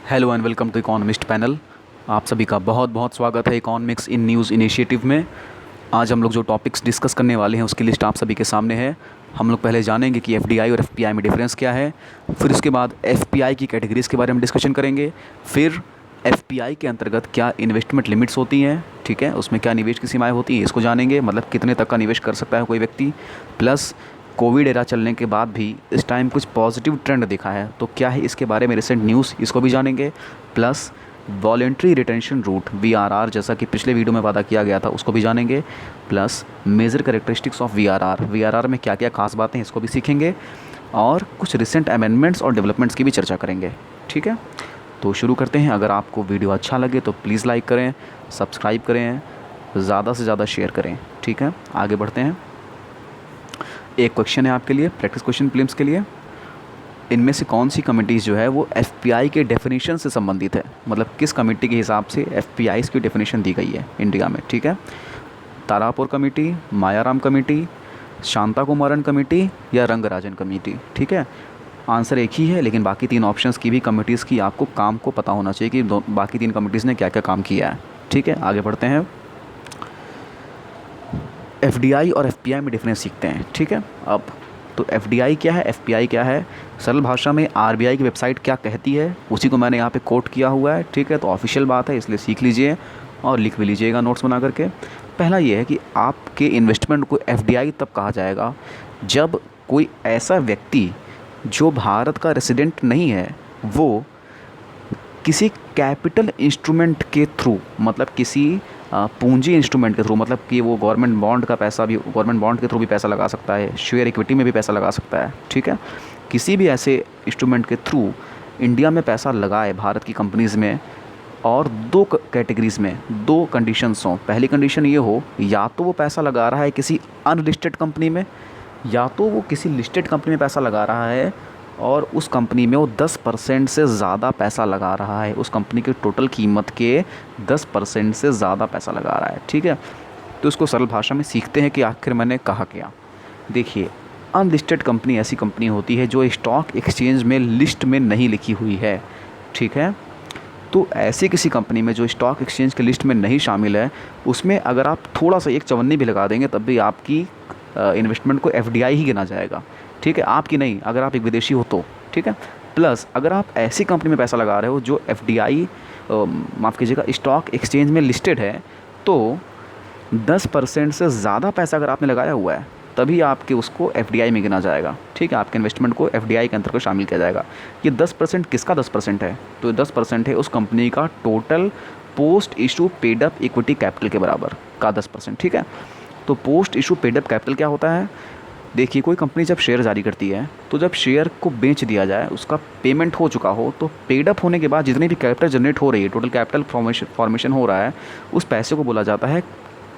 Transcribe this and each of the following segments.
Hello and welcome to economist panel. आप सभी का बहुत बहुत स्वागत है इकोनॉमिक्स इन न्यूज़ इनिशिएटिव में। आज हम लोग जो टॉपिक्स डिस्कस करने वाले हैं उसकी लिस्ट आप सभी के सामने है। हम लोग पहले जानेंगे कि एफडीआई और एफपीआई में डिफरेंस क्या है, फिर उसके बाद एफपीआई की कैटेगरीज़ के बारे में डिस्कशन करेंगे, फिर एफपीआई के अंतर्गत क्या इन्वेस्टमेंट लिमिट्स होती हैं, ठीक है, उसमें क्या निवेश की सीमाएँ होती हैं इसको जानेंगे, मतलब कितने तक का निवेश कर सकता है कोई व्यक्ति। प्लस कोविड एरा चलने के बाद भी इस टाइम कुछ पॉजिटिव ट्रेंड दिखा है, तो क्या है इसके बारे में रिसेंट न्यूज़, इसको भी जानेंगे। Plus voluntary retention route VRR, जैसा कि पिछले वीडियो में वादा किया गया था, उसको भी जानेंगे। Plus major characteristics of VRR में क्या क्या खास बातें हैं इसको भी सीखेंगे, और कुछ रिसेंट अमेंडमेंट्स और डेवलपमेंट्स की भी चर्चा करेंगे, ठीक है। तो शुरू करते हैं। अगर आपको वीडियो अच्छा लगे तो प्लीज़ लाइक करें, सब्सक्राइब करें, ज़्यादा से ज़्यादा शेयर करें, ठीक है। आगे बढ़ते हैं। एक क्वेश्चन है आपके लिए, प्रैक्टिस क्वेश्चन प्रीलिम्स के लिए। इनमें से कौन सी कमिटीज़ जो है वो एफपीआई के डेफिनेशन से संबंधित है, मतलब किस कमेटी के हिसाब से एफपीआईज़ की डेफिनेशन दी गई है इंडिया में, ठीक है। Tarapur committee, Mayaram committee, Shanta Kumaran committee या रंगराजन कमेटी, ठीक है। आंसर एक ही है, लेकिन बाकी तीन ऑप्शंस की भी कमिटीज़ की आपको काम को पता होना चाहिए कि बाकी तीन कमिटीज़ ने क्या क्या काम किया है, ठीक है। आगे बढ़ते हैं। एफडीआई और एफपीआई में डिफरेंस सीखते हैं, ठीक है। अब तो एफडीआई क्या है, एफपीआई क्या है, सरल भाषा में आरबीआई की वेबसाइट क्या कहती है उसी को मैंने यहाँ पे कोट किया हुआ है, ठीक है। तो ऑफिशियल बात है, इसलिए सीख लीजिए और लिख भी लीजिएगा नोट्स बना करके। पहला ये है कि आपके इन्वेस्टमेंट को एफडीआई तब कहा जाएगा जब कोई ऐसा व्यक्ति जो भारत का रेसिडेंट नहीं है वो किसी कैपिटल इंस्ट्रूमेंट के थ्रू, मतलब किसी पूंजी इंस्ट्रूमेंट के थ्रू, मतलब कि वो गवर्नमेंट बॉन्ड का पैसा भी, गवर्नमेंट बॉन्ड के थ्रू भी पैसा लगा सकता है, शेयर इक्विटी में भी पैसा लगा सकता है, ठीक है। किसी भी ऐसे इंस्ट्रूमेंट के थ्रू इंडिया में पैसा लगाए भारत की कंपनीज़ में, और दो कैटेगरीज़ में दो कंडीशंस हों। पहली कंडीशन ये हो, या तो वो पैसा लगा रहा है किसी अनलिस्टेड कंपनी में, या तो वो किसी लिस्टेड कंपनी में पैसा लगा रहा है और उस कंपनी में वो 10% से ज़्यादा पैसा लगा रहा है, उस कंपनी की टोटल कीमत के 10% से ज़्यादा पैसा लगा रहा है, ठीक है। तो इसको सरल भाषा में सीखते हैं कि आखिर मैंने कहा क्या। देखिए, अनलिस्टेड कंपनी ऐसी कंपनी होती है जो स्टॉक एक्सचेंज में लिस्ट में नहीं लिखी हुई है, ठीक है। तो ऐसी किसी कंपनी में जो स्टॉक एक्सचेंज के लिस्ट में नहीं शामिल है, उसमें अगर आप थोड़ा सा एक चवन्नी भी लगा देंगे तब भी आपकी इन्वेस्टमेंट को एफडीआई ही गिना जाएगा, ठीक है। आपकी नहीं, अगर आप एक विदेशी हो तो, ठीक है। प्लस अगर आप ऐसी कंपनी में पैसा लगा रहे हो जो एफडीआई, माफ़ कीजिएगा, स्टॉक एक्सचेंज में लिस्टेड है, तो 10% से ज़्यादा पैसा अगर आपने लगाया हुआ है तभी आपके उसको एफडीआई में गिना जाएगा, ठीक है। आपके इन्वेस्टमेंट को एफडीआई के अंतर्गत शामिल किया जाएगा। ये 10% किसका 10% है, तो 10% है उस कंपनी का total post issue paid up equity capital के बराबर का 10%, ठीक है। तो post issue paid up capital क्या होता है, देखिए, कोई कंपनी जब शेयर जारी करती है तो जब शेयर को बेच दिया जाए, उसका पेमेंट हो चुका हो, तो पेड अप होने के बाद जितनी भी कैपिटल जनरेट हो रही है, टोटल कैपिटल फॉर्मेशन हो रहा है, उस पैसे को बोला जाता है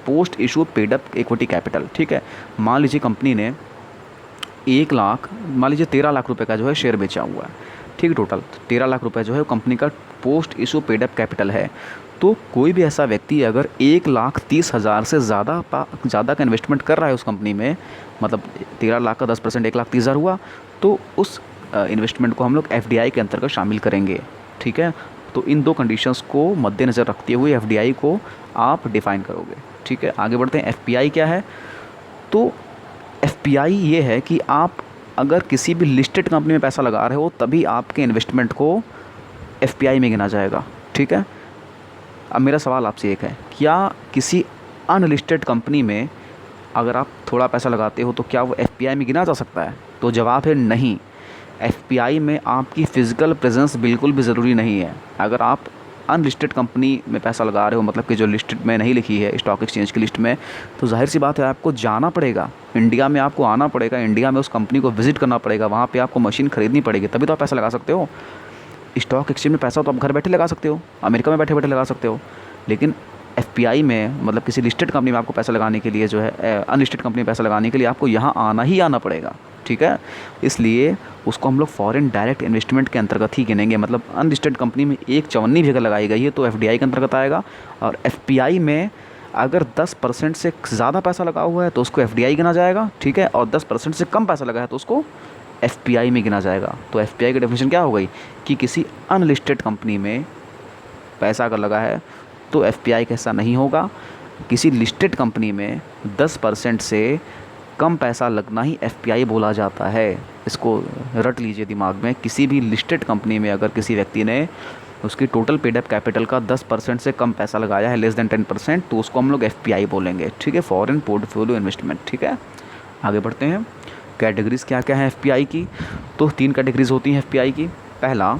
post issue paid up equity capital, ठीक है। मान लीजिए कंपनी ने 1 लाख, मान लीजिए 13 लाख रुपए का जो है शेयर बेचा हुआ है, ठीक है। टोटल 13 लाख रुपए जो है कंपनी का post issue paid up capital है। तो कोई भी ऐसा व्यक्ति अगर 1,30,000 से ज़्यादा का इन्वेस्टमेंट कर रहा है उस कंपनी में, मतलब 13 लाख का 10% 1,30,000 हुआ, तो उस इन्वेस्टमेंट को हम लोग एफडीआई के अंतर्गत शामिल करेंगे, ठीक है। तो इन दो कंडीशंस को मद्देनज़र रखते हुए एफडीआई को आप डिफ़ाइन करोगे, ठीक है। आगे बढ़ते हैं। एफपीआई क्या है, तो एफपीआई ये है कि आप अगर किसी भी लिस्टेड कंपनी में पैसा लगा रहे हो तभी आपके इन्वेस्टमेंट को एफपीआई में गिना जाएगा, ठीक है। अब मेरा सवाल आपसे एक है, क्या किसी अनलिस्टेड कंपनी में अगर आप थोड़ा पैसा लगाते हो तो क्या वो एफपीआई में गिना जा सकता है, तो जवाब है नहीं। एफपीआई में आपकी फ़िज़िकल प्रेजेंस बिल्कुल भी ज़रूरी नहीं है। अगर आप अनलिस्टेड कंपनी में पैसा लगा रहे हो, मतलब कि जो लिस्टेड में नहीं लिखी है स्टॉक एक्सचेंज की लिस्ट में, तो जाहिर सी बात है आपको जाना पड़ेगा, इंडिया में आपको आना पड़ेगा, इंडिया में उस कंपनी को विज़िट करना पड़ेगा, वहाँ पे आपको मशीन ख़रीदनी पड़ेगी, तभी तो आप पैसा लगा सकते हो। स्टॉक एक्सचेंज में पैसा तो आप घर बैठे लगा सकते हो, अमेरिका में बैठे बैठे लगा सकते हो, लेकिन एफपीआई में, मतलब किसी लिस्टेड कंपनी में आपको पैसा लगाने के लिए जो है, अनलिस्टेड कंपनी में पैसा लगाने के लिए आपको यहाँ आना ही आना पड़ेगा, ठीक है। इसलिए उसको हम लोग फॉरेन डायरेक्ट इन्वेस्टमेंट के अंतर्गत ही गिनेंगे। मतलब अनलिस्टेड कंपनी में एक चवन्नी भी अगर लगाई गई है तो एफडीआई के अंतर्गत आएगा, और एफपीआई में अगर 10% से ज़्यादा पैसा लगा हुआ है तो उसको एफडीआई गिना जाएगा, ठीक है। और 10% से कम पैसा लगा है तो उसको एफपीआई में गिना जाएगा। तो एफपीआई की डेफिनेशन क्या हो गई कि किसी अनलिस्टेड कंपनी में पैसा अगर लगा है तो एफपीआई का हिस्सा नहीं होगा। किसी लिस्टेड कंपनी में 10% से कम पैसा लगना ही एफपीआई बोला जाता है। इसको रट लीजिए दिमाग में, किसी भी लिस्टेड कंपनी में अगर किसी व्यक्ति ने उसकी टोटल पेड अप कैपिटल का 10% से कम पैसा लगाया है, लेस देन 10%, तो उसको हम लोग एफपीआई बोलेंगे। ठीक है, फॉरेन पोर्टफोलियो इन्वेस्टमेंट। ठीक है, आगे बढ़ते हैं। कैटेगरीज क्या क्या है एफपीआई की? तो 3 कैटेगरीज होती हैं एफपीआई की। पहला,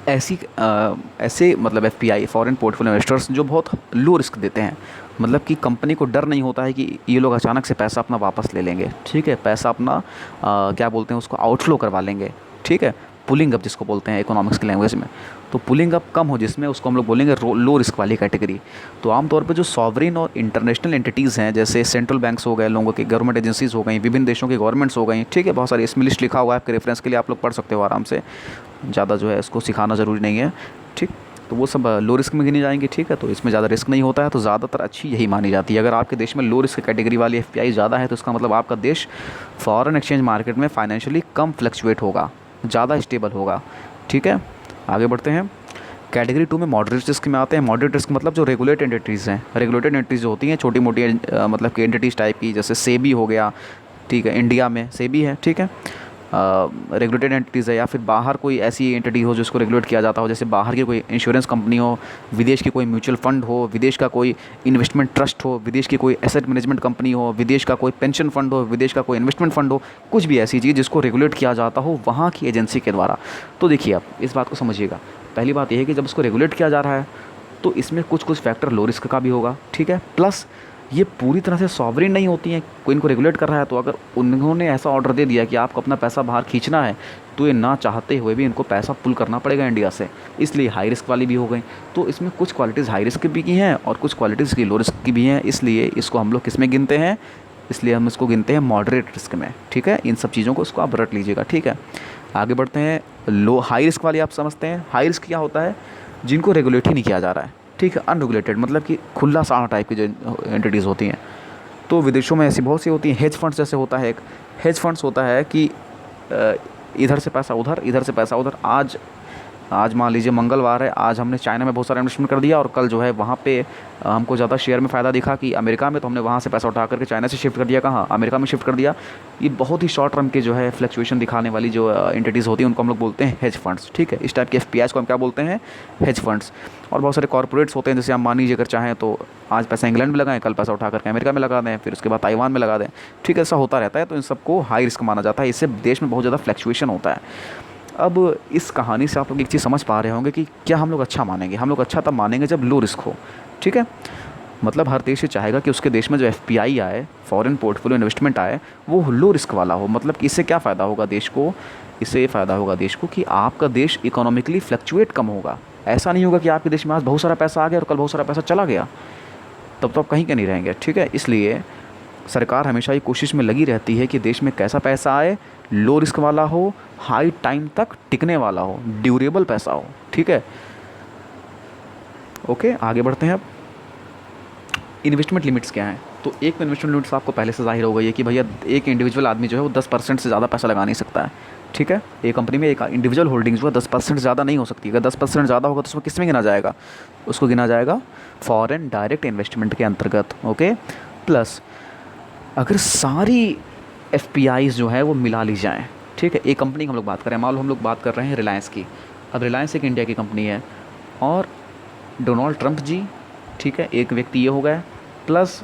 ऐसे मतलब एफपीआई फॉरेन पोर्टफोलियो इन्वेस्टर्स जो बहुत लो रिस्क देते हैं, मतलब कि कंपनी को डर नहीं होता है कि ये लोग अचानक से पैसा अपना वापस ले लेंगे। ठीक है, पैसा अपना क्या बोलते हैं उसको, आउटफ्लो करवा लेंगे। ठीक है, पुलिंग अप जिसको बोलते हैं इकोनॉमिक्स की लैंग्वेज में, तो पुलिंग अप कम हो जिसमें, उसको हम लोग बोलेंगे लो रिस्क वाली कैटेगरी। तो आमतौर पे जो सॉवरिन और इंटरनेशनल एंटिटीज़ हैं, जैसे सेंट्रल बैंक्स हो गए, लोगों की गवर्नमेंट एजेंसीज़ हो गई, विभिन्न देशों की गवर्नमेंट्स हो गई। ठीक है, बहुत सारी इसमें लिस्ट लिखा हुआ है, आपके रेफरेंस के लिए आप लोग पढ़ सकते हो आराम से, ज़्यादा जो है इसको सिखाना ज़रूरी नहीं है। ठीक, तो वो सब लो रिस्क में गिनी जाएंगी। ठीक है, तो इसमें ज़्यादा रिस्क नहीं होता है, तो ज़्यादातर अच्छी यही मानी जाती है। अगर आपके देश में लो रिस्क कैटेगरी वाली एफपीआई ज़्यादा है तो इसका मतलब आपका देश फॉरेन एक्सचेंज मार्केट में फाइनेंशियली कम फ्लक्चुएट होगा, ज़्यादा स्टेबल होगा। ठीक है, आगे बढ़ते हैं। कैटेगरी 2 में मॉडरेट रिस्क में आते हैं। मॉडरेट रिस्क मतलब जो रेगुलेटेड एंटिटीज़ हैं, रेगुलेटेड एंटिटीज़ जो होती हैं छोटी मोटी मतलब कि एंटिटीज़ टाइप की, जैसे सेबी हो गया। ठीक है, इंडिया में सेबी है। ठीक है, रेगुलेटेड एंटिटीज़ है, या फिर बाहर कोई ऐसी एंटिटी हो जिसको रेगुलेट किया जाता हो, जैसे बाहर की कोई इंश्योरेंस कंपनी हो, विदेश की कोई म्यूचुअल फंड हो, विदेश का कोई इन्वेस्टमेंट ट्रस्ट हो, विदेश की कोई एसेट मैनेजमेंट कंपनी हो, विदेश का कोई पेंशन फंड हो, विदेश का कोई इन्वेस्टमेंट फंड हो, कुछ भी ऐसी चीज़ जिसको रेगुलेट किया जाता हो वहाँ की एजेंसी के द्वारा। तो देखिए आप इस बात को समझिएगा, पहली बात यह है कि जब उसको रेगुलेट किया जा रहा है तो इसमें कुछ कुछ फैक्टर लो रिस्क का भी होगा। ठीक है, प्लस ये पूरी तरह से सॉवरिन नहीं होती हैं, कोई इनको रेगुलेट कर रहा है, तो अगर उन्होंने ऐसा ऑर्डर दे दिया कि आपको अपना पैसा बाहर खींचना है तो ये ना चाहते हुए भी इनको पैसा पुल करना पड़ेगा इंडिया से, इसलिए हाई रिस्क वाली भी हो गई। तो इसमें कुछ क्वालिटीज़ हाई रिस्क की हैं और कुछ क्वालिटीज़ की लो रिस्क की भी हैं, इसलिए इसको हम लोग किस में गिनते हैं, इसलिए हम इसको गिनते हैं मॉडरेट रिस्क में। ठीक है, इन सब चीज़ों को इसको आप रट लीजिएगा। ठीक है, आगे बढ़ते हैं। हाई रिस्क वाली आप समझते हैं। हाई रिस्क क्या होता है? जिनको रेगुलेट ही नहीं किया जा रहा है। ठीक है, अनरेगुलेटेड मतलब कि खुला साड़ा टाइप की जो एंटिटीज़ होती हैं, तो विदेशों में ऐसी बहुत सी होती हैं। हेज फंड्स जैसे होता है, एक हेज फंड्स होता है कि इधर से पैसा उधर, इधर से पैसा उधर। आज मान लीजिए मंगलवार है, आज हमने चाइना में बहुत सारा इन्वेस्टमेंट कर दिया और कल जो है वहाँ पे हमको ज़्यादा शेयर में फ़ायदा दिखा कि अमेरिका में, तो हमने वहाँ से पैसा उठा करके चाइना से शिफ्ट कर दिया, कहाँ, अमेरिका में शिफ्ट कर दिया। ये बहुत ही शॉर्ट टर्म के जो है फ्लक्चुएशन दिखाने वाली जो एंटिटीज़ होती हैं उनको हम लोग बोलते हैं हेज फंड्स। ठीक है, इस टाइप के एफपीआईज़ को हम क्या बोलते हैं? Hedge funds. और बहुत सारे कॉर्पोरेट्स होते हैं, जैसे आप मान लीजिए अगर चाहें तो आज पैसा इंग्लैंड में लगाएं, कल पैसा उठा करके अमेरिका में लगा दें, फिर उसके बाद ताइवान में लगा दें। ठीक है, ऐसा होता रहता है, तो इन सबको हाई रिस्क माना जाता है, इससे देश में बहुत ज़्यादा फ्लक्चुएशन होता है। अब इस कहानी से आप लोग एक चीज़ समझ पा रहे होंगे कि क्या हम लोग अच्छा मानेंगे? हम लोग अच्छा तब मानेंगे जब लो रिस्क हो। ठीक है, मतलब हर देश ये चाहेगा कि उसके देश में जो एफपीआई आए, फॉरेन पोर्टफोलियो इन्वेस्टमेंट आए, वो लो रिस्क वाला हो। मतलब कि इससे क्या फ़ायदा होगा देश को? इससे ये फ़ायदा होगा देश को कि आपका देश इकोनॉमिकली फ्लक्चुएट कम होगा। ऐसा नहीं होगा कि आपके देश में आज बहुत सारा पैसा आ गया और कल बहुत सारा पैसा चला गया, तब तो आप कहीं के नहीं रहेंगे। ठीक है, इसलिए सरकार हमेशा ये कोशिश में लगी रहती है कि देश में कैसा पैसा आए, लो रिस्क वाला हो, हाई टाइम तक टिकने वाला हो, ड्यूरेबल पैसा हो। ठीक है, ओके, आगे बढ़ते हैं। अब इन्वेस्टमेंट लिमिट्स क्या हैं? तो एक इन्वेस्टमेंट लिमिट्स आपको पहले से जाहिर हो गई है कि भैया एक इंडिविजुअल आदमी जो है वो 10% से ज़्यादा पैसा लगा नहीं सकता है। ठीक है, एक कंपनी में एक इंडिविजुअल होल्डिंग्स जो है 10% से ज़्यादा नहीं हो सकती। अगर 10% ज़्यादा होगा तो उसमें किस में गिना जाएगा? उसको गिना जाएगा फॉरेन डायरेक्ट इन्वेस्टमेंट के अंतर्गत। ओके, प्लस अगर सारी एफपीआईज़ जो है वो मिला ली जाएँ। ठीक है, एक कंपनी की हम लोग बात करें, मान लो हम लोग बात कर रहे हैं रिलायंस की। अब रिलायंस एक इंडिया की कंपनी है और डोनाल्ड ट्रंप जी, ठीक है, एक व्यक्ति ये हो गए, प्लस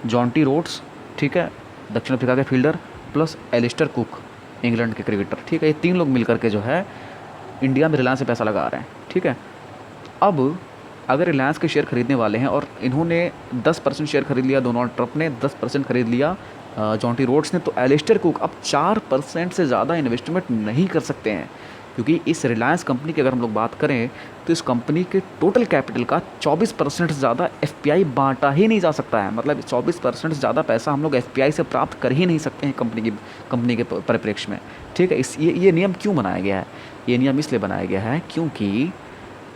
जॉन टी रोड्स, ठीक है, दक्षिण अफ्रीका के fielder, plus Alastair Cook, England के क्रिकेटर। ठीक है, ये 3 लोग मिलकर के जो है इंडिया में रिलायंस से पैसा लगा रहे हैं। ठीक है, अब अगर रिलायंस के शेयर खरीदने वाले हैं और इन्होंने 10% शेयर खरीद लिया, डोनाल्ड ट्रंप ने 10% खरीद लिया, जॉन टी रोड्स ने, तो एलिस्टर कुक अब 4% से ज़्यादा इन्वेस्टमेंट नहीं कर सकते हैं, क्योंकि इस रिलायंस कंपनी की अगर हम लोग बात करें तो इस कंपनी के टोटल कैपिटल का 24% से ज़्यादा एफपीआई बांटा ही नहीं जा सकता है। मतलब 24% से ज़्यादा पैसा हम लोग एफपीआई से प्राप्त कर ही नहीं सकते हैं कंपनी के परिप्रेक्ष्य में। ठीक है, ये नियम क्यों बनाया गया है? ये नियम इसलिए बनाया गया है क्योंकि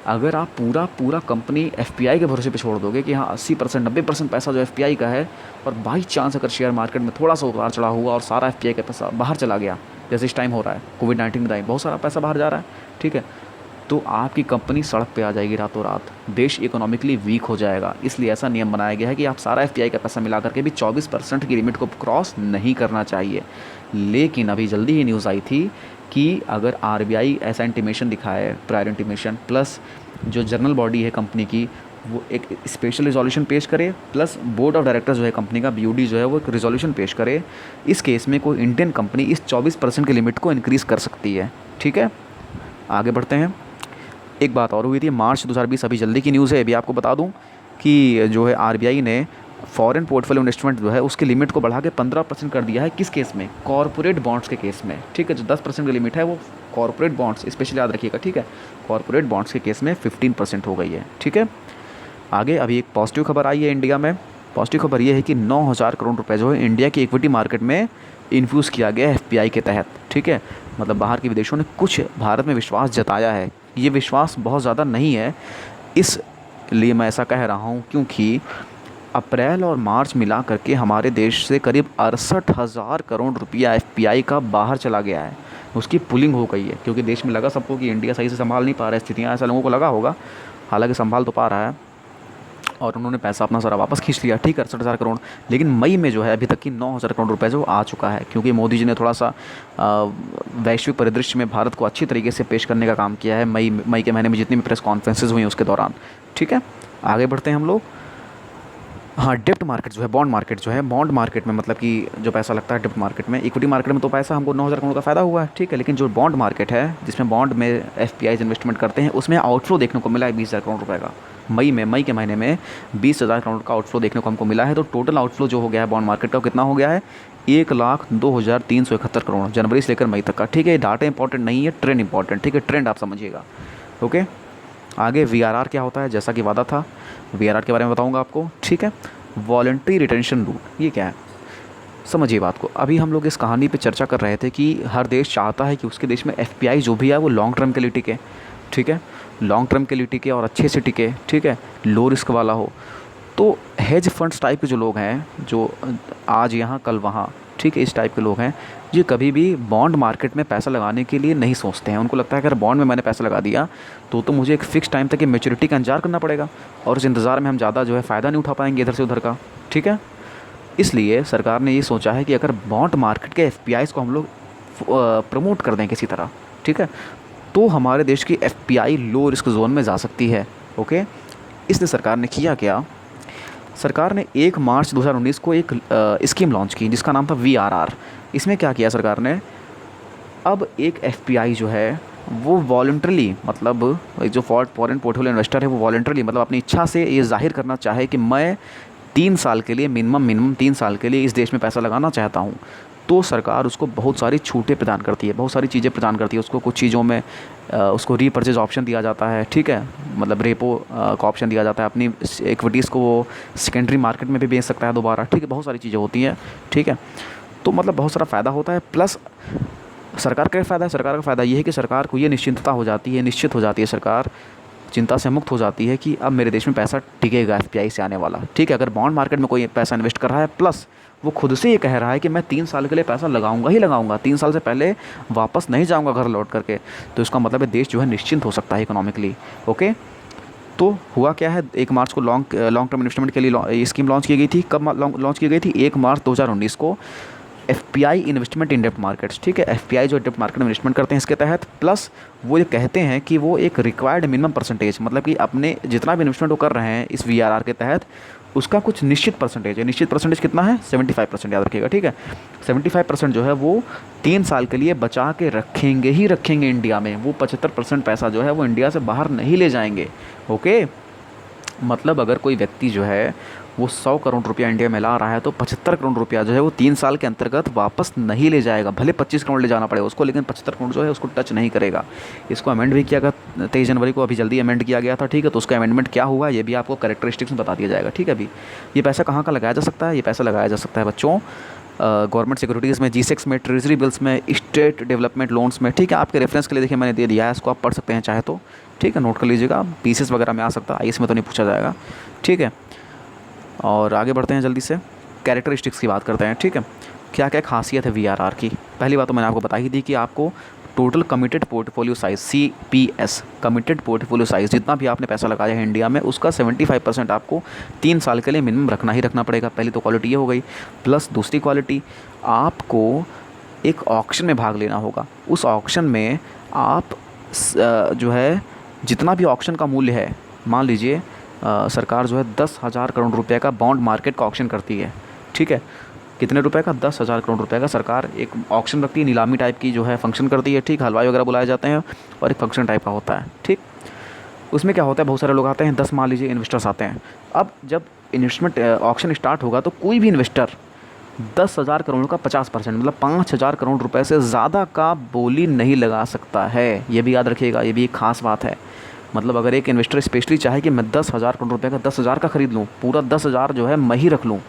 अगर आप पूरा कंपनी एफपीआई के भरोसे पे छोड़ दोगे कि हाँ 80% 90% पैसा जो एफपीआई का है, और बाई चांस अगर शेयर मार्केट में थोड़ा सा उतार चढ़ाव हुआ और सारा एफपीआई का पैसा बाहर चला गया, जैसे इस टाइम हो रहा है कोविड-19 के टाइम, बहुत सारा पैसा बाहर जा रहा है, ठीक है। तो आपकी कंपनी सड़क पे आ जाएगी रातों रात, देश इकोनॉमिकली वीक हो जाएगा। इसलिए ऐसा नियम बनाया गया है कि आप सारा एफपीआई का पैसा मिला करके भी 24% की लिमिट को क्रॉस नहीं करना चाहिए। लेकिन अभी जल्दी ही न्यूज़ आई थी कि अगर आरबीआई ऐसा इंटीमेशन दिखाए, प्रायर इंटीमेशन प्लस जो जनरल बॉडी है कंपनी की वो एक स्पेशल रिजोल्यूशन पेश करे, प्लस बोर्ड ऑफ डायरेक्टर्स जो है कंपनी का बीओडी जो है वो एक रिजोल्यूशन पेश करे, इस केस में कोई इंडियन कंपनी इस 24% की लिमिट को इंक्रीज़ कर सकती है, ठीक है। आगे बढ़ते हैं। एक बात और हुई थी मार्च 2020, अभी जल्दी की न्यूज़ है, अभी आपको बता दूं कि जो है आरबीआई ने फॉरेन पोर्टफोलियो इन्वेस्टमेंट जो है उसकी लिमिट को बढ़ा के 15% कर दिया है। किस केस में? कॉर्पोरेट बॉन्ड्स के केस में, ठीक है। जो 10% की लिमिट है वो कॉर्पोरेट बॉन्ड्स, स्पेशली याद रखिएगा, ठीक है। कॉर्पोरेट बॉन्ड्स के केस में 15% हो गई है, ठीक है। आगे अभी एक पॉजिटिव खबर आई है इंडिया में। पॉजिटिव खबर ये है कि 9,000 करोड़ रुपए जो है इंडिया की इक्विटी मार्केट में इन्फ्यूज़ किया गया है एफपीआई के तहत, ठीक है। मतलब बाहर के विदेशों ने कुछ भारत में विश्वास जताया है। ये विश्वास बहुत ज़्यादा नहीं है, इसलिए मैं ऐसा कह रहा हूँ क्योंकि अप्रैल और मार्च मिला करके हमारे देश से करीब 68,000 करोड़ रुपया एफपीआई का बाहर चला गया है। उसकी पुलिंग हो गई है क्योंकि देश में लगा सबको कि इंडिया सही से संभाल नहीं पा रहा है स्थितियाँ, ऐसा लोगों को लगा होगा, हालांकि संभाल तो पा रहा है और उन्होंने पैसा अपना सारा वापस खींच लिया, ठीक है, 68,000 करोड़। लेकिन मई में जो है अभी तक की 9,000 करोड़ रुपए जो आ चुका है क्योंकि मोदी जी ने थोड़ा सा वैश्विक परिदृश्य में भारत को अच्छी तरीके से पेश करने का काम किया है मई के महीने में जितनी भी प्रेस कॉन्फ्रेंसेज हुई उसके दौरान, ठीक है। आगे बढ़ते हैं हम लोग। हाँ, डेप्ट मार्केट जो है, बॉन्ड मार्केट जो है, बॉन्ड मार्केट में मतलब कि जो पैसा लगता है डेप्ट मार्केट में, इक्विटी मार्केट में तो पैसा हमको 9,000 करोड़ का फ़ायदा हुआ है, ठीक है। लेकिन जो बॉन्ड मार्केट है जिसमें बॉन्ड में एफपीआईज इन्वेस्टमेंट करते हैं उसमें आउटफ्लो देखने को मिला है 20,000 करोड़ रुपये का। मई के महीने में 20,000 करोड़ का आउटफ्लो देखने को हमको मिला है। तो टोटल आउटफ्लो जो हो गया है बॉन्ड मार्केट का कितना हो गया है? 1,02,371 करोड़ जनवरी से लेकर मई तक का, ठीक है। डाटा इंपॉर्टेंट नहीं है, ट्रेंड इंपॉर्टेंट, ठीक है। ट्रेंड आप समझिएगा, ओके। आगे वीआरआर क्या होता है, जैसा कि वादा था वीआरआर के बारे में बताऊंगा आपको, ठीक है। वॉलंटरी रिटेंशन रूल, ये क्या है समझिए बात को। अभी हम लोग इस कहानी पे चर्चा कर रहे थे कि हर देश चाहता है कि उसके देश में एफपीआई जो भी है वो लॉन्ग टर्म के लिए टिके, ठीक है, लॉन्ग टर्म के लिए टिके और अच्छे से टिके, ठीक है, लो रिस्क वाला हो। तो हेज फंड्स टाइप के जो लोग हैं, जो आज यहाँ कल वहाँ, ठीक है, इस टाइप के लोग हैं, ये कभी भी बॉन्ड मार्केट में पैसा लगाने के लिए नहीं सोचते हैं। उनको लगता है अगर बॉन्ड में मैंने पैसा लगा दिया तो मुझे एक फ़िक्स टाइम तक मैच्योरिटी का इंतजार करना पड़ेगा और उस इंतज़ार में हम ज़्यादा जो है फ़ायदा नहीं उठा पाएंगे इधर से उधर का, ठीक है। इसलिए सरकार ने ये सोचा है कि अगर बॉन्ड मार्केट के एफपीआईज़ को हम लोग प्रमोट कर दें किसी तरह, ठीक है, तो हमारे देश की एफपीआई लो रिस्क जोन में जा सकती है, ओके। इसलिए सरकार ने किया क्या, सरकार ने 1 मार्च 2019 को एक स्कीम लॉन्च की जिसका नाम था वीआरआर। इसमें क्या किया सरकार ने, अब एक एफपीआई जो है वो वॉलंटरली, मतलब जो फॉरेन पोर्टफोलियो इन्वेस्टर है वो वॉलंटरली मतलब अपनी इच्छा से ये जाहिर करना चाहे कि मैं 3 साल के लिए मिनिमम 3 साल के लिए इस देश में पैसा लगाना चाहता हूँ, तो सरकार उसको बहुत सारी छूटें प्रदान करती है, बहुत सारी चीज़ें प्रदान करती है उसको। कुछ चीज़ों में उसको रीपर्चेज ऑप्शन दिया जाता है, ठीक है, मतलब रेपो का ऑप्शन दिया जाता है, अपनी इक्विटीज़ को वो सेकेंडरी मार्केट में भी बेच सकता है दोबारा, ठीक है, बहुत सारी चीज़ें होती हैं, ठीक है। तो मतलब बहुत सारा फ़ायदा होता है। प्लस सरकार का फ़ायदा है, सरकार का फ़ायदा ये है कि सरकार को ये निश्चिंतता हो जाती है, निश्चित हो जाती है, सरकार चिंता से मुक्त हो जाती है कि अब मेरे देश में पैसा टिकेगा एफपीआई से आने वाला, ठीक है। अगर बॉन्ड मार्केट में कोई पैसा इन्वेस्ट कर रहा है, प्लस वो खुद से ये कह रहा है कि मैं 3 साल के लिए पैसा लगाऊंगा ही लगाऊंगा, 3 साल से पहले वापस नहीं जाऊंगा घर लौट करके, तो इसका मतलब है देश जो है निश्चिंत हो सकता है इकोनॉमिकली, ओके। तो हुआ क्या है, 1 मार्च को लॉन्ग टर्म इन्वेस्टमेंट के लिए स्कीम लॉन्च की गई थी। कब लॉन्च की गई थी? 1 मार्च 2019 को। एफपीआई इन्वेस्टमेंट इन डेप्ट मार्केट्स, ठीक है, एफपीआई जो डेप्ट मार्केट में इन्वेस्टमेंट करते हैं इसके तहत, प्लस वो ये कहते हैं कि वो एक रिक्वायर्ड मिनिमम परसेंटेज, मतलब कि अपने जितना भी इन्वेस्टमेंट वो कर रहे हैं इस वीआरआर के तहत उसका कुछ निश्चित परसेंटेज है। निश्चित परसेंटेज कितना है? 75% याद रखिएगा, ठीक है। 75% जो है वो 3 साल के लिए बचा के रखेंगे ही रखेंगे इंडिया में। वो 75% पैसा जो है वो इंडिया से बाहर नहीं ले जाएंगे, ओके। मतलब अगर कोई व्यक्ति जो है वो 100 करोड़ रुपया इंडिया में ला रहा है तो 75 करोड़ रुपया जो है वो 3 साल के अंतर्गत वापस नहीं ले जाएगा। भले 25 करोड़ ले जाना पड़ेगा उसको, लेकिन 75 करोड़ जो है उसको टच नहीं करेगा। इसको अमेंड भी किया गया 23 जनवरी को, अभी जल्दी अमेंड किया गया था, ठीक है। तो उसका अमेंडमेंट क्या हुआ ये भी आपको कैरेक्टरिस्टिक्स में बता दिया जाएगा, ठीक है। अभी ये पैसा कहाँ का लगाया जा सकता है? ये पैसा लगाया जा सकता है बच्चों गवर्नमेंट सिक्योरिटीज़ में, जीसेक्स में, ट्रेजरी बिल्स में, स्टेट डेवलपमेंट लोन्स में, ठीक है। आपके रेफरेंस के लिए देखिए मैंने दे दिया है, इसको आप पढ़ सकते हैं चाहे तो, ठीक है, नोट कर लीजिएगा। पीसीएस वगैरह में आ सकता है, आईएएस में तो नहीं पूछा जाएगा, ठीक है। और आगे बढ़ते हैं जल्दी से, कैरेक्टरिस्टिक्स की बात करते हैं, ठीक है। क्या क्या खासियत है वीआरआर की। पहली बात तो मैंने आपको बताई थी कि आपको total committed portfolio size CPS committed portfolio size जितना भी आपने पैसा लगाया है इंडिया में उसका 75% आपको 3 साल के लिए मिनिमम रखना ही रखना पड़ेगा। पहली तो क्वालिटी ये हो गई। प्लस दूसरी क्वालिटी, आपको एक ऑक्शन में भाग लेना होगा। उस ऑक्शन में आप जो है जितना भी ऑक्शन का मूल्य है, मान लीजिए सरकार जो है 10,000 करोड़ रुपए का बॉन्ड मार्केट का ऑक्शन करती है, ठीक है। कितने रुपए का? 10,000 करोड़ रुपए का सरकार एक ऑक्शन रखती है, नीलामी टाइप की जो है फंक्शन करती है, ठीक। हलवाई वगैरह बुलाए जाते हैं और एक फंक्शन टाइप का होता है, ठीक। उसमें क्या होता है, बहुत सारे लोग आते हैं, 10 मान लीजिए इन्वेस्टर्स आते हैं। अब जब इन्वेस्टमेंट ऑक्शन स्टार्ट होगा तो कोई भी इन्वेस्टर 10,000 करोड़ का 50% मतलब 5,000 करोड़ रुपए से ज़्यादा का बोली नहीं लगा सकता है। ये भी याद रखिएगा, ये भी एक ख़ास बात है। मतलब अगर एक इन्वेस्टर स्पेशली चाहे कि मैं 10,000 करोड़ रुपए का 10,000 का ख़रीद लूँ, पूरा 10,000 जो है मैं ही रख लूँ,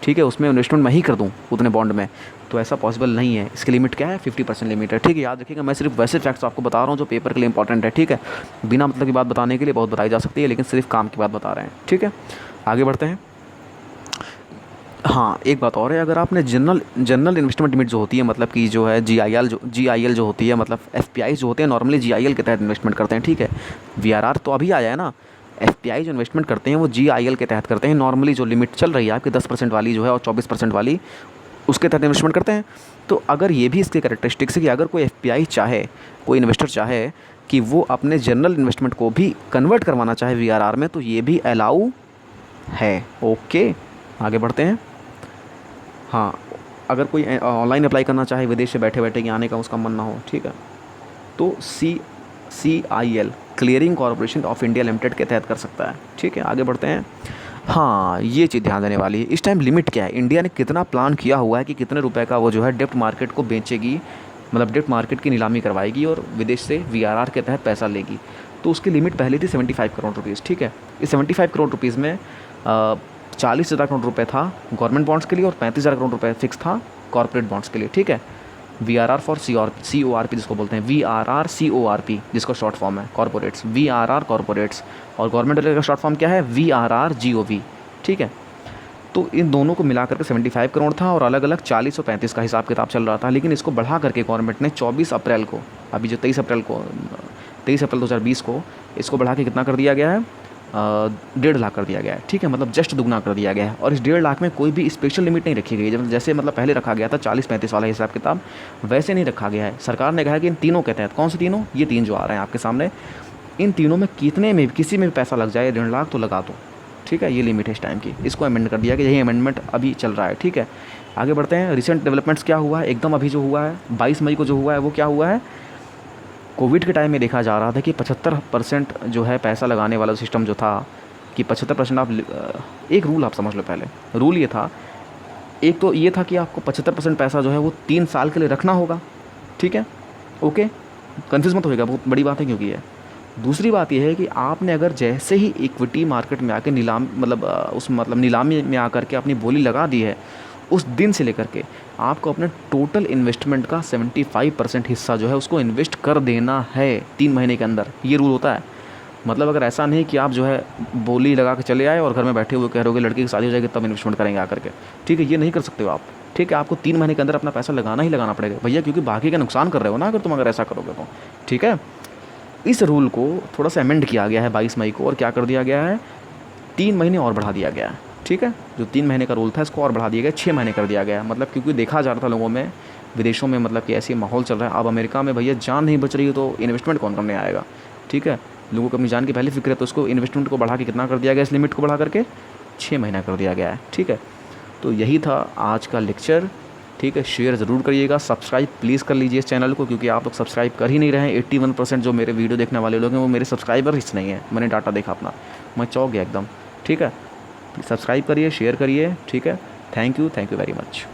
ठीक है, उसमें इन्वेस्टमेंट मैं ही कर दूँ उतने बॉन्ड में, तो ऐसा पॉसिबल नहीं है। इसकी लिमिट क्या है? 50% लिमिट है, ठीक है। याद रखिएगा, मैं सिर्फ वैसे फैक्ट्स आपको बता रहा हूँ जो पेपर के लिए इंपॉर्टेंट है, ठीक है। बिना मतलब की बात बताने के लिए बहुत बताई जा सकती है, लेकिन सिर्फ काम की बात बता रहे हैं, ठीक है। आगे बढ़ते हैं। हाँ, एक बात और है, अगर आपने जनरल इन्वेस्टमेंट लिमिट जो होती है, मतलब कि जो है GIL जो होती है, मतलब FPI जो होते हैं नॉर्मली GIL के तहत इन्वेस्टमेंट करते हैं, ठीक है। VRR तो अभी आया है ना, FPI जो इन्वेस्टमेंट करते हैं वो GIL के तहत करते हैं। नॉर्मली जो लिमिट चल रही है आपकी 10% वाली जो है और 24% वाली, उसके तहत इन्वेस्टमेंट करते हैं। तो अगर ये भी इसके कैरेक्टरिस्टिक्स है कि अगर कोई FPI चाहे, कोई इन्वेस्टर चाहे कि वो अपने जनरल इन्वेस्टमेंट को भी कन्वर्ट करवाना चाहे VRR में, तो ये भी अलाउ है। ओके, आगे बढ़ते हैं। हाँ, अगर कोई ऑनलाइन अप्लाई करना चाहे विदेश से बैठे बैठे कि आने का उसका मन ना हो, ठीक है, तो CIL clearing corporation of India limited के तहत कर सकता है, ठीक है। आगे बढ़ते हैं। हाँ, ये चीज़ ध्यान देने वाली है। इस टाइम लिमिट क्या है, इंडिया ने कितना प्लान किया हुआ है कि कितने रुपए का वो जो है डेप्ट मार्केट को बेचेगी, मतलब डेप्ट मार्केट की नीलामी करवाएगी और विदेश से VRR के तहत पैसा लेगी। तो उसकी लिमिट पहले थी 75 करोड़ रुपीज़, ठीक है। इस 75 करोड़ रुपीज़ में 40,000 करोड़ रुपए था गवर्नमेंट बॉन्ड्स के लिए और 35,000 करोड़ रुपए फिक्स था कॉर्पोरेट बॉन्ड्स के लिए, ठीक है। VRR फॉर CORP जिसको बोलते हैं, VRR CORP जिसका शॉर्ट फॉर्म है कॉर्पोरेट्स, VRR कॉर्पोरेट्स, और गवर्नमेंट का शॉर्ट फॉर्म क्या है, VRR GOV, ठीक है। तो इन दोनों को मिला करके 75 करोड़ था और अलग अलग 40 और 35 का हिसाब किताब चल रहा था। लेकिन इसको बढ़ा करके गवर्नमेंट ने 24 अप्रैल को, अभी जो 23 अप्रैल 2020 को इसको बढ़ा के कितना कर दिया गया है, 1.5 लाख कर दिया गया है, ठीक है। मतलब जस्ट दुगना कर दिया गया है। और इस 1.5 लाख में कोई भी स्पेशल लिमिट नहीं रखी गई है, जैसे मतलब पहले रखा गया था 40-35 वाला हिसाब किताब, वैसे नहीं रखा गया है। सरकार ने कहा है कि इन तीनों के तहत, कौन से तीनों, ये 3 जो आ रहे हैं आपके सामने, इन तीनों में कितने में किसी में भी पैसा लग जाए 1.5 लाख तो लगा दो, ठीक है। ये लिमिट है इस टाइम की, इसको अमेंड कर दिया कि यही अमेंडमेंट अभी चल रहा है, ठीक है। आगे बढ़ते हैं। रिसेंट डेवलपमेंट्स क्या हुआ है, एकदम अभी जो हुआ है 22 मई को जो हुआ है वो क्या हुआ है, कोविड के टाइम में देखा जा रहा था कि 75% जो है पैसा लगाने वाला सिस्टम जो था कि 75% आप, एक रूल आप समझ लो। पहले रूल ये था, एक तो ये था कि आपको 75% पैसा जो है वो 3 साल के लिए रखना होगा, ठीक है। ओके, कंफ्यूज मत होइएगा, बहुत बड़ी बात है क्योंकि है। दूसरी बात यह है कि आपने अगर जैसे ही इक्विटी मार्केट में आके नीलामी में आकर के अपनी बोली लगा दी है, उस दिन से लेकर के आपको अपने टोटल इन्वेस्टमेंट का 75% हिस्सा जो है उसको इन्वेस्ट कर देना है 3 महीने के अंदर। ये रूल होता है। मतलब अगर ऐसा नहीं कि आप जो है बोली लगा के चले आए और घर में बैठे हुए कह रहे लड़की की शादी हो जाएगी तब इन्वेस्टमेंट करेंगे आकर के, ठीक है, ये नहीं कर सकते हो आप, ठीक है। आपको 3 महीने के अंदर अपना पैसा लगाना ही लगाना पड़ेगा भैया, क्योंकि बाकी का नुकसान कर रहे हो ना अगर ऐसा करोगे तो, ठीक है। इस रूल को थोड़ा सा अमेंड किया गया है 22 मई को, और क्या कर दिया गया है, 3 महीने और बढ़ा दिया गया है, ठीक है। जो 3 महीने का रूल था इसको और बढ़ा दिया गया, 6 महीने कर दिया गया। मतलब क्योंकि देखा जा रहा था लोगों में, विदेशों में, मतलब कि ऐसी माहौल चल रहा है। अब अमेरिका में भैया जान नहीं बच रही है तो इन्वेस्टमेंट कौन करने आएगा, ठीक है। लोगों को अपनी जान की पहले फिक्र है, तो उसको इन्वेस्टमेंट को बढ़ा के कितना कर दिया गया, इस लिमिट को बढ़ा करके 6 महीना कर दिया गया है, ठीक है। तो यही था आज का लेक्चर, ठीक है। शेयर ज़रूर करिएगा, सब्सक्राइब प्लीज़ कर लीजिए इस चैनल को, क्योंकि आप लोग सब्सक्राइब कर ही नहीं रहे हैं। 81% जो मेरे वीडियो देखने वाले लोग हैं वो मेरे सब्सक्राइबर्स नहीं है। मैंने डाटा देखा अपना, मैं चौंक गया एकदम, ठीक है। सब्सक्राइब करिए, शेयर करिए, ठीक है। Thank you very much.